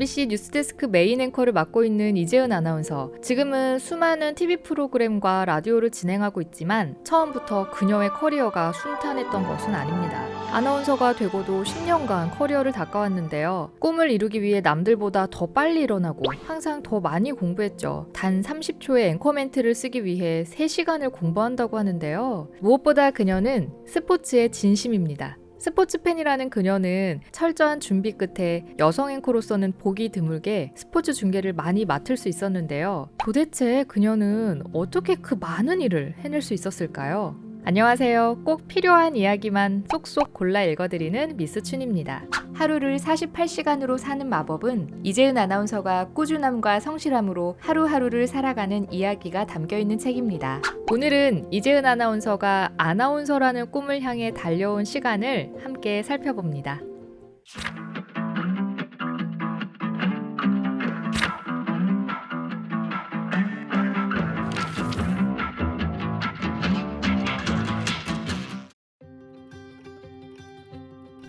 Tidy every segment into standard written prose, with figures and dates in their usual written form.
MBC 뉴스데스크 메인 앵커를 맡고 있는 이재은 아나운서. 지금은 수많은 TV 프로그램과 라디오를 진행하고 있지만 처음부터 그녀의 커리어가 순탄했던 것은 아닙니다. 아나운서가 되고도 10년간 커리어를 닦아왔는데요. 꿈을 이루기 위해 남들보다 더 빨리 일어나고 항상 더 많이 공부했죠. 단 30초의 앵커 멘트를 쓰기 위해 3시간을 공부한다고 하는데요. 무엇보다 그녀는 스포츠의 진심입니다. 스포츠 팬이라는 그녀는 철저한 준비 끝에 여성 앵커로서는 보기 드물게 스포츠 중계를 많이 맡을 수 있었는데요. 도대체 그녀는 어떻게 그 많은 일을 해낼 수 있었을까요? 안녕하세요. 꼭 필요한 이야기만 쏙쏙 골라 읽어드리는 미스춘입니다. 하루를 48시간으로 사는 마법은 이재은 아나운서가 꾸준함과 성실함으로 하루하루를 살아가는 이야기가 담겨있는 책입니다. 오늘은 이재은 아나운서가 아나운서라는 꿈을 향해 달려온 시간을 함께 살펴봅니다.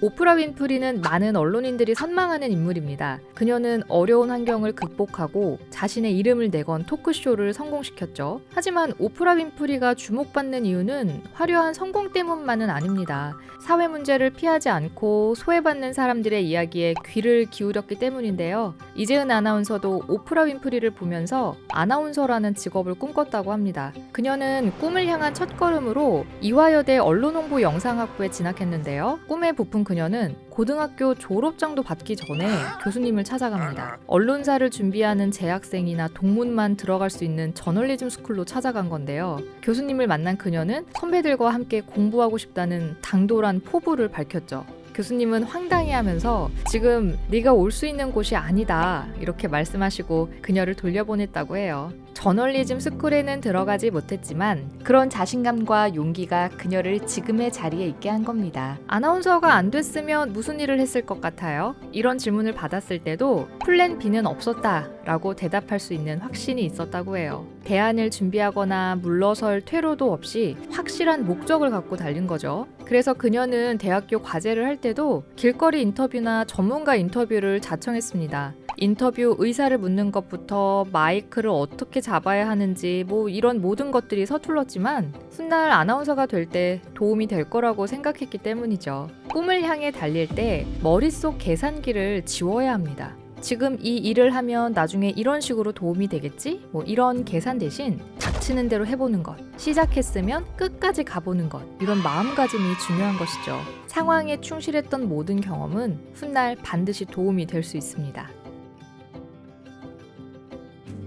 오프라 윈프리는 많은 언론인들이 선망하는 인물입니다. 그녀는 어려운 환경을 극복하고 자신의 이름을 내건 토크쇼를 성공시켰죠. 하지만 오프라 윈프리가 주목받는 이유는 화려한 성공 때문만은 아닙니다. 사회 문제를 피하지 않고 소외받는 사람들의 이야기에 귀를 기울였기 때문인데요. 이재은 아나운서도 오프라 윈프리를 보면서 아나운서라는 직업을 꿈꿨다고 합니다. 그녀는 꿈을 향한 첫걸음으로 이화여대 언론홍보 영상학부에 진학했는데요. 꿈에 부푼 그녀는 고등학교 졸업장도 받기 전에 교수님을 찾아갑니다. 언론사를 준비하는 재학생이나 동문만 들어갈 수 있는 저널리즘 스쿨로 찾아간 건데요. 교수님을 만난 그녀는 선배들과 함께 공부하고 싶다는 당돌한 포부를 밝혔죠. 교수님은 황당해하면서 지금 네가 올 수 있는 곳이 아니다 이렇게 말씀하시고 그녀를 돌려보냈다고 해요. 저널리즘 스쿨에는 들어가지 못했지만 그런 자신감과 용기가 그녀를 지금의 자리에 있게 한 겁니다. 아나운서가 안 됐으면 무슨 일을 했을 것 같아요? 이런 질문을 받았을 때도 플랜 B는 없었다 라고 대답할 수 있는 확신이 있었다고 해요. 대안을 준비하거나 물러설 퇴로도 없이 확실한 목적을 갖고 달린 거죠. 그래서 그녀는 대학교 과제를 할 때도 길거리 인터뷰나 전문가 인터뷰를 자청했습니다. 인터뷰 의사를 묻는 것부터 마이크를 어떻게 잡아야 하는지 이런 모든 것들이 서툴렀지만 훗날 아나운서가 될 때 도움이 될 거라고 생각했기 때문이죠. 꿈을 향해 달릴 때 머릿속 계산기를 지워야 합니다. 지금 이 일을 하면 나중에 이런 식으로 도움이 되겠지? 이런 계산 대신 닥치는 대로 해보는 것, 시작했으면 끝까지 가보는 것, 이런 마음가짐이 중요한 것이죠. 상황에 충실했던 모든 경험은 훗날 반드시 도움이 될 수 있습니다.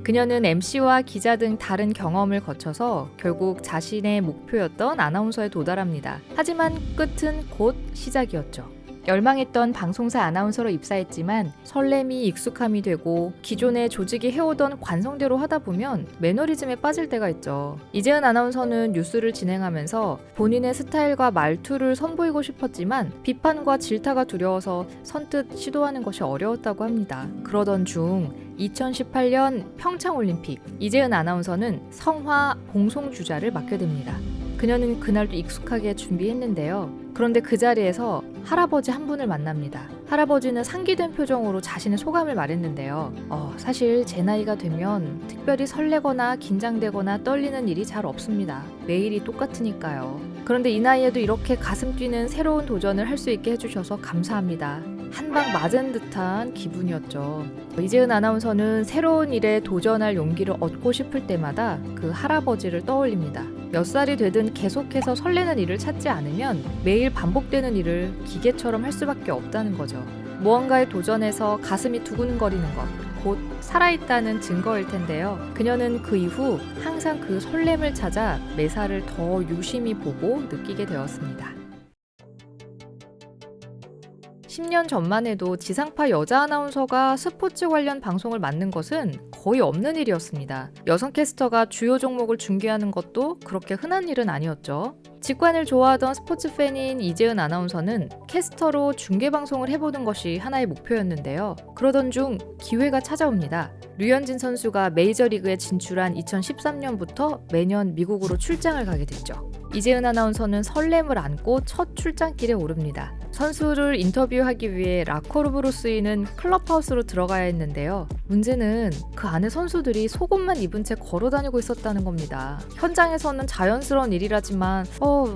그녀는 MC와 기자 등 다른 경험을 거쳐서 결국 자신의 목표였던 아나운서에 도달합니다. 하지만 끝은 곧 시작이었죠. 열망했던 방송사 아나운서로 입사했지만 설렘이 익숙함이 되고 기존의 조직이 해오던 관성대로 하다 보면 매너리즘에 빠질 때가 있죠. 이재은 아나운서는 뉴스를 진행하면서 본인의 스타일과 말투를 선보이고 싶었지만 비판과 질타가 두려워서 선뜻 시도하는 것이 어려웠다고 합니다. 그러던 중 2018년 평창올림픽, 이재은 아나운서는 성화 봉송주자를 맡게 됩니다. 그녀는 그날도 익숙하게 준비했는데요. 그런데 그 자리에서 할아버지 한 분을 만납니다. 할아버지는 상기된 표정으로 자신의 소감을 말했는데요. 사실 제 나이가 되면 특별히 설레거나 긴장되거나 떨리는 일이 잘 없습니다. 매일이 똑같으니까요. 그런데 이 나이에도 이렇게 가슴 뛰는 새로운 도전을 할 수 있게 해주셔서 감사합니다. 한 방 맞은 듯한 기분이었죠. 이재은 아나운서는 새로운 일에 도전할 용기를 얻고 싶을 때마다 그 할아버지를 떠올립니다. 몇 살이 되든 계속해서 설레는 일을 찾지 않으면 매일 반복되는 일을 기계처럼 할 수밖에 없다는 거죠. 무언가에 도전해서 가슴이 두근거리는 것, 곧 살아있다는 증거일 텐데요. 그녀는 그 이후 항상 그 설렘을 찾아 매사를 더 유심히 보고 느끼게 되었습니다. 10년 전만 해도 지상파 여자 아나운서가 스포츠 관련 방송을 맡는 것은 거의 없는 일이었습니다. 여성 캐스터가 주요 종목을 중계하는 것도 그렇게 흔한 일은 아니었죠. 직관을 좋아하던 스포츠 팬인 이재은 아나운서는 캐스터로 중계방송을 해보는 것이 하나의 목표였는데요. 그러던 중 기회가 찾아옵니다. 류현진 선수가 메이저리그에 진출한 2013년부터 매년 미국으로 출장을 가게 됐죠. 이재은 아나운서는 설렘을 안고 첫 출장길에 오릅니다. 선수를 인터뷰하기 위해 라커룸으로 쓰이는 클럽하우스로 들어가야 했는데요. 문제는 그 안에 선수들이 속옷만 입은 채 걸어다니고 있었다는 겁니다. 현장에서는 자연스러운 일이라지만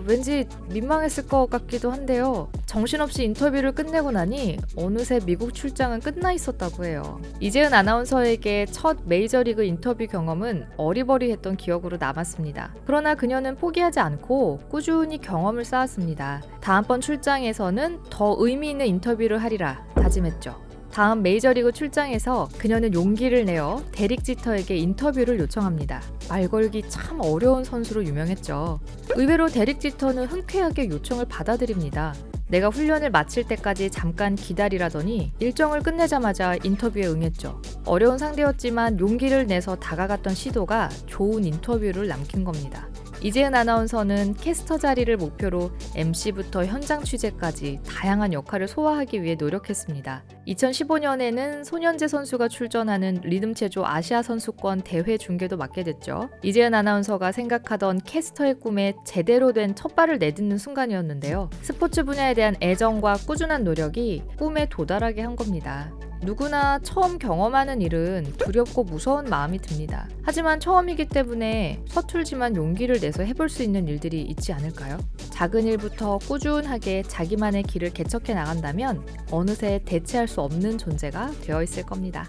왠지 민망했을 것 같기도 한데요. 정신없이 인터뷰를 끝내고 나니 어느새 미국 출장은 끝나 있었다고 해요. 이재은 아나운서에게 첫 메이저리그 인터뷰 경험은 어리버리했던 기억으로 남았습니다. 그러나 그녀는 포기하지 않고 꾸준히 경험을 쌓았습니다. 다음번 출장에서는 더 의미 있는 인터뷰를 하리라 다짐했죠. 다음 메이저리그 출장에서 그녀는 용기를 내어 데릭 지터에게 인터뷰를 요청합니다. 말 걸기 참 어려운 선수로 유명했죠. 의외로 데릭 지터는 흔쾌하게 요청을 받아들입니다. 내가 훈련을 마칠 때까지 잠깐 기다리라더니 일정을 끝내자마자 인터뷰에 응했죠. 어려운 상대였지만 용기를 내서 다가갔던 시도가 좋은 인터뷰를 남긴 겁니다. 이재은 아나운서는 캐스터 자리를 목표로 MC부터 현장 취재까지 다양한 역할을 소화하기 위해 노력했습니다. 2015년에는 손현재 선수가 출전하는 리듬체조 아시아 선수권 대회 중계도 맡게 됐죠. 이재은 아나운서가 생각하던 캐스터의 꿈에 제대로 된 첫발을 내딛는 순간이었는데요. 스포츠 분야에 대한 애정과 꾸준한 노력이 꿈에 도달하게 한 겁니다. 누구나 처음 경험하는 일은 두렵고 무서운 마음이 듭니다. 하지만 처음이기 때문에 서툴지만 용기를 내서 해볼 수 있는 일들이 있지 않을까요? 작은 일부터 꾸준하게 자기만의 길을 개척해 나간다면 어느새 대체할 수 없는 존재가 되어 있을 겁니다.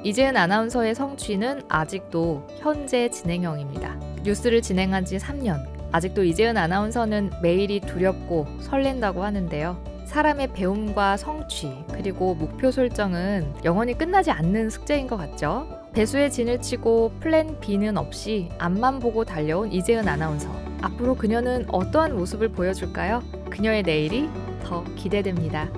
이재은 아나운서의 성취는 아직도 현재 진행형입니다. 뉴스를 진행한 지 3년. 아직도 이재은 아나운서는 매일이 두렵고 설렌다고 하는데요. 사람의 배움과 성취, 그리고 목표 설정은 영원히 끝나지 않는 숙제인 것 같죠? 배수의 진을 치고 플랜 B는 없이 앞만 보고 달려온 이재은 아나운서. 앞으로 그녀는 어떠한 모습을 보여줄까요? 그녀의 내일이 더 기대됩니다.